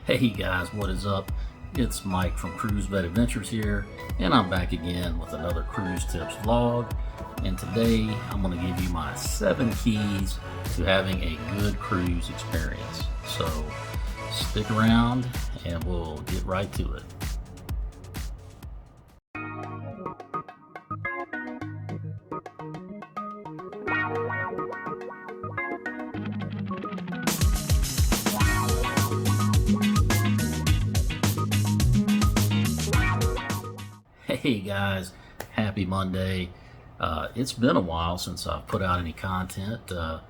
Hey guys, what is up? It's Mike from Cruise Vet Adventures here, and I'm back again with another cruise tips vlog. And today I'm going to give you my 7 keys to having a good cruise experience. So stick around and we'll get right to it. Hey guys, happy Monday. It's been a while since I've put out any content. I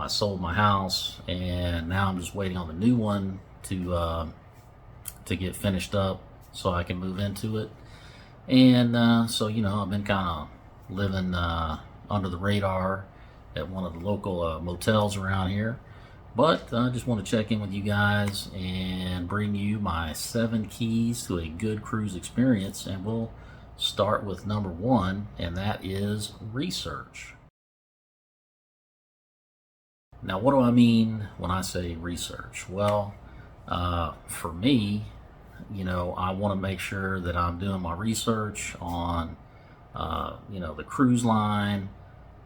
sold my house and now I'm just waiting on the new one to get finished up so I can move into it. And I've been kind of living under the radar at one of the local motels around here. But I just want to check in with you guys and bring you my 7 keys to a good cruise experience. And we'll start with number 1, and that is research. Now, what do I mean when I say research? Well, for me, I want to make sure that I'm doing my research on, the cruise line,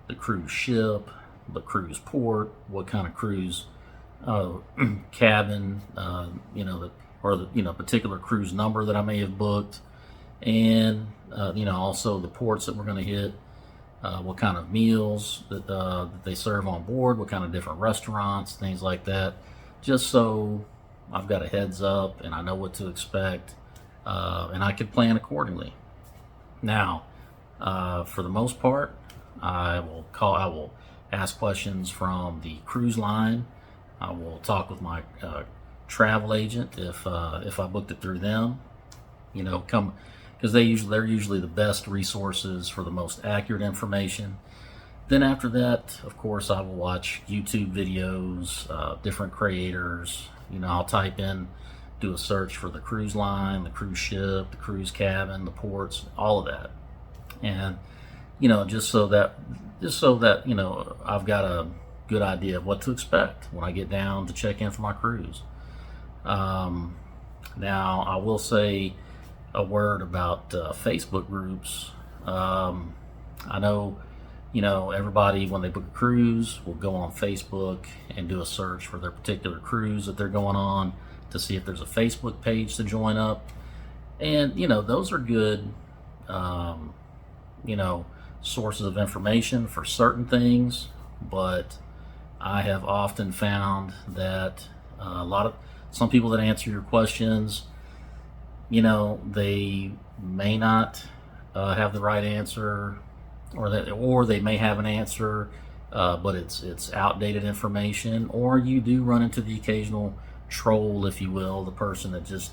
the cruise ship, the cruise port, what kind of cruise cabin, the particular cruise number that I may have booked, and also the ports that we're going to hit, what kind of meals that they serve on board, what kind of different restaurants, things like that, just so I've got a heads up and I know what to expect, and I can plan accordingly. Now, for the most part, I will ask questions from the cruise line. I will talk with my travel agent if I booked it through them. Because they're usually the best resources for the most accurate information. Then after that, of course, I will watch YouTube videos, different creators. I'll type in, do a search for the cruise line, the cruise ship, the cruise cabin, the ports, all of that, and just so that I've got a good idea of what to expect when I get down to check in for my cruise. Now, I will say a word about Facebook groups. I know, everybody, when they book a cruise, will go on Facebook and do a search for their particular cruise that they're going on to see if there's a Facebook page to join up. And, those are good, sources of information for certain things, but I have often found that some people that answer your questions, they may not have the right answer, or they may have an answer, but it's outdated information, or you do run into the occasional troll, if you will, the person that just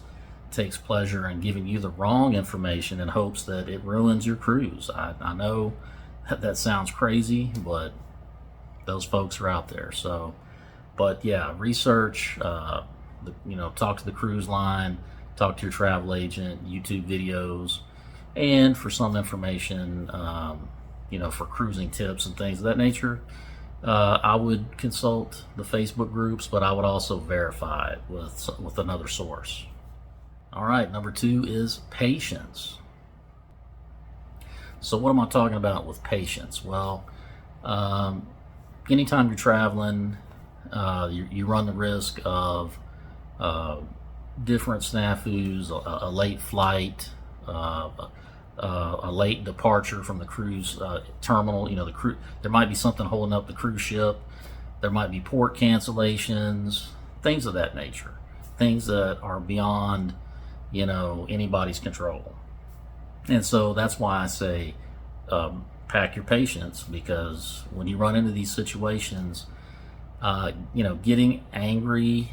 takes pleasure in giving you the wrong information in hopes that it ruins your cruise. I know that sounds crazy, but those folks are out there. So, but yeah, research, talk to the cruise line, talk to your travel agent, YouTube videos, and for some information, for cruising tips and things of that nature, I would consult the Facebook groups, but I would also verify it with another source. All right, number 2 is patience. So what am I talking about with patience? Well, anytime you're traveling, you run the risk of different snafus, a late flight, a late departure from the cruise terminal. There might be something holding up the cruise ship. There might be port cancellations, things of that nature, things that are beyond anybody's control. And so that's why I say pack your patience, because when you run into these situations, getting angry,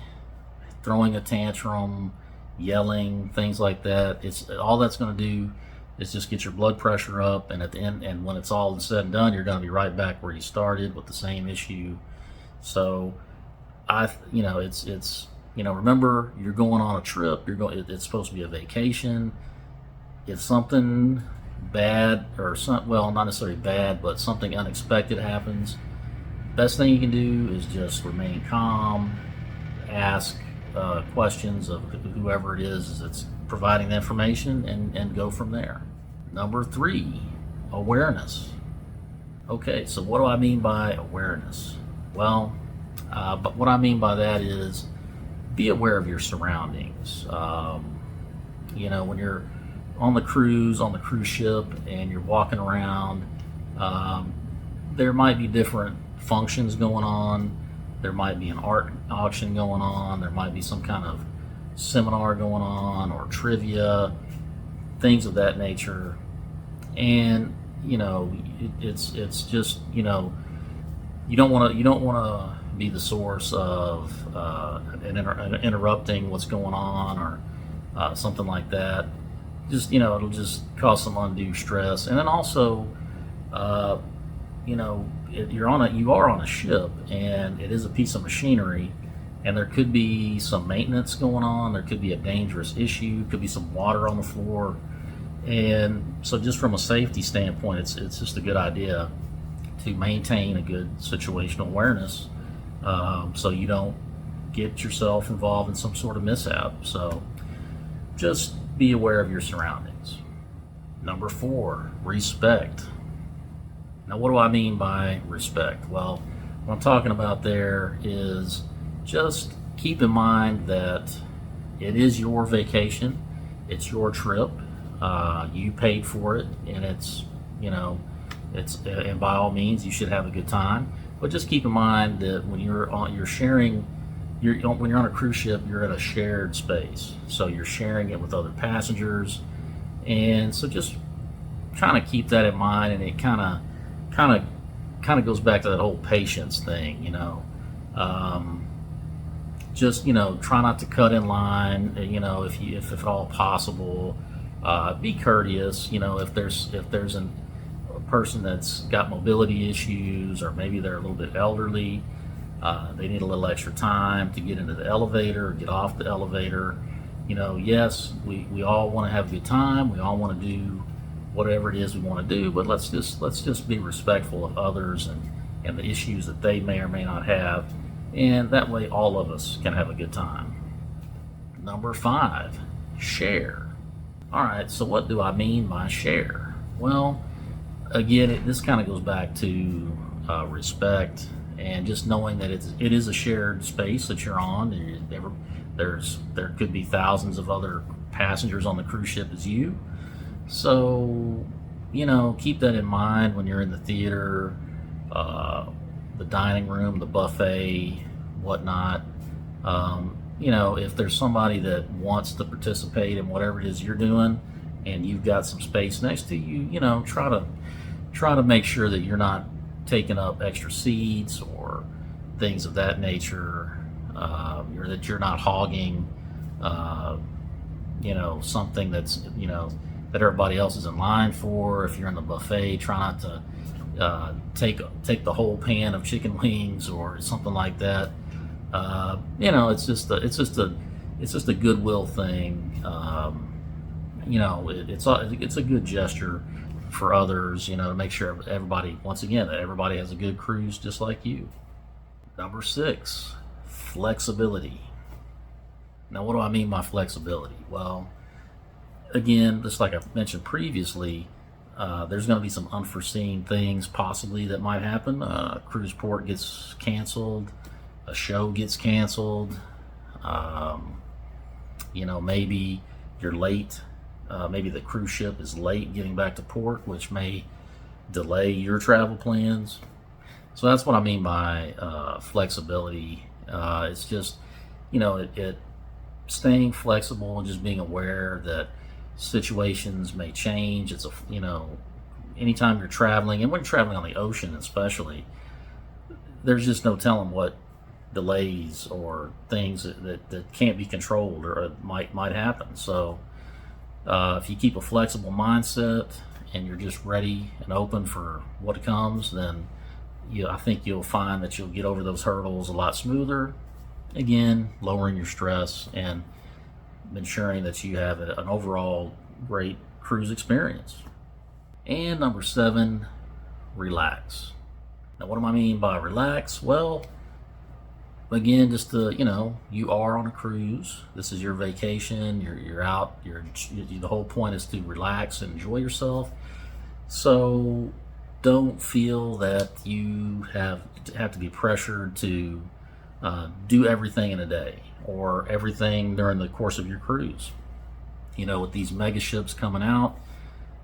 throwing a tantrum, yelling, things like that, it's all that's going to do is just get your blood pressure up, and at the end, and when it's all said and done, you're going to be right back where you started with the same issue. So remember, you're going on a trip. It's supposed to be a vacation. If something bad, not necessarily bad, but something unexpected happens, best thing you can do is just remain calm, ask questions of whoever it is that's providing the information, and go from there. Number 3, awareness. Okay, so what do I mean by awareness? Well, but what I mean by that is be aware of your surroundings. When you're on the cruise ship, and you're walking around, there might be different functions going on. There might be an art auction going on. There might be some kind of seminar going on, or trivia, things of that nature. And it's just you don't want to be the source of interrupting what's going on, or something like that. Just it'll just cause some undue stress. And then also, you are on a ship, and it is a piece of machinery, and there could be some maintenance going on. There could be a dangerous issue. Could be some water on the floor. And so just from a safety standpoint, it's just a good idea to maintain a good situational awareness, so you don't get yourself involved in some sort of mishap. So just be aware of your surroundings. Number 4, respect. Now, what do I mean by respect? Well, what I'm talking about there is just keep in mind that it is your vacation, it's your trip. You paid for it, and it's and by all means you should have a good time. But just keep in mind that when you're on a cruise ship, you're in a shared space, so you're sharing it with other passengers, and so just trying to keep that in mind. And it kind of goes back to that whole patience thing, just try not to cut in line, if at all possible. Be courteous. If there's a person that's got mobility issues, or maybe they're a little bit elderly, they need a little extra time to get into the elevator or get off the elevator. Yes, we all want to have a good time. We all want to do whatever it is we want to do, but let's just be respectful of others and the issues that they may or may not have, and that way all of us can have a good time. Number 5, share. All right, so what do I mean by share? Well, again, this kind of goes back to respect, and just knowing that it is a shared space that you're on. There could be thousands of other passengers on the cruise ship as you. So, keep that in mind when you're in the theater, the dining room, the buffet, whatnot. If there's somebody that wants to participate in whatever it is you're doing, and you've got some space next to you, try to make sure that you're not taking up extra seats or things of that nature, or that you're not hogging, something that's, that everybody else is in line for. If you're in the buffet, try not to take the whole pan of chicken wings or something like that. It's just a goodwill thing. It's a good gesture for others, to make sure everybody, once again, that everybody has a good cruise just like you. Number 6, flexibility. Now, what do I mean by flexibility? Well, again, just like I mentioned previously, there's going to be some unforeseen things possibly that might happen. A cruise port gets canceled, a show gets canceled, maybe you're late, maybe the cruise ship is late getting back to port, which may delay your travel plans. So that's what I mean by flexibility. It's just, it staying flexible and just being aware that situations may change. It's anytime you're traveling, and when you're traveling on the ocean especially, there's just no telling what delays or things that can't be controlled or might happen. So if you keep a flexible mindset and you're just ready and open for what comes, then I think you'll find that you'll get over those hurdles a lot smoother. Again, lowering your stress and ensuring that you have an overall great cruise experience. And number 7, relax. Now, what do I mean by relax? Well, again, just to, you are on a cruise. This is your vacation. You're out. The whole point is to relax and enjoy yourself. So don't feel that you have to be pressured to do everything in a day or everything during the course of your cruise. With these mega ships coming out,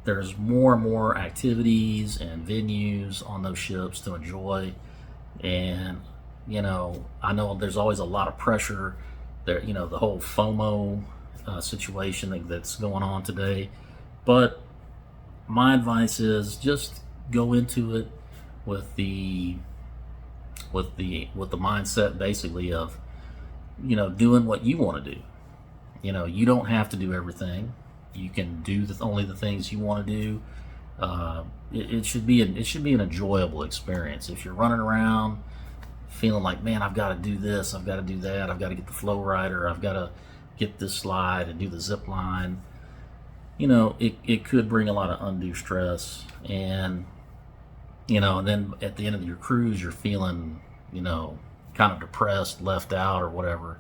there's more and more activities and venues on those ships to enjoy. And I know there's always a lot of pressure there, the whole FOMO situation that's going on today. But my advice is just go into it with the mindset basically of doing what you want to do. You don't have to do everything. You can do only the things you want to do. It should be an enjoyable experience. If you're running around feeling like, man, I've got to do this, I've got to do that, I've got to get the flow rider, I've got to get this slide and do the zip line, it could bring a lot of undue stress. And and then at the end of your cruise, you're feeling, kind of depressed, left out, or whatever.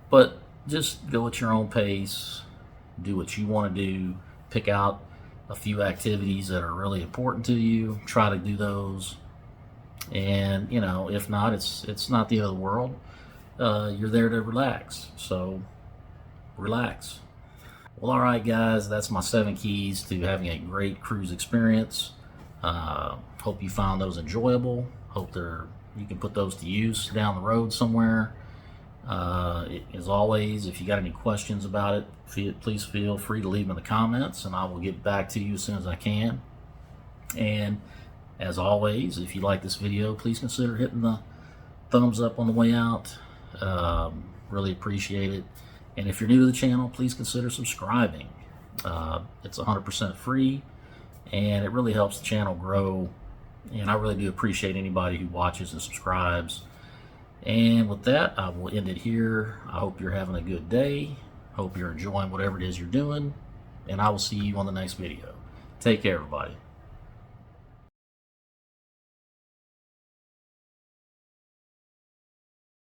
But just go at your own pace, do what you want to do, pick out a few activities that are really important to you, try to do those. And, if not, it's not the end of the world. You're there to relax. So relax. Well, all right, guys, that's my 7 keys to having a great cruise experience. Hope you found those enjoyable. Hope you can put those to use down the road somewhere. As always, if you got any questions about it, please feel free to leave them in the comments, and I will get back to you as soon as I can. And as always, if you like this video, please consider hitting the thumbs up on the way out. Really appreciate it. And if you're new to the channel, please consider subscribing. It's 100% free, and it really helps the channel grow. And I really do appreciate anybody who watches and subscribes. And with that, I will end it here. I hope you're having a good day. Hope you're enjoying whatever it is you're doing. And I will see you on the next video. Take care, everybody.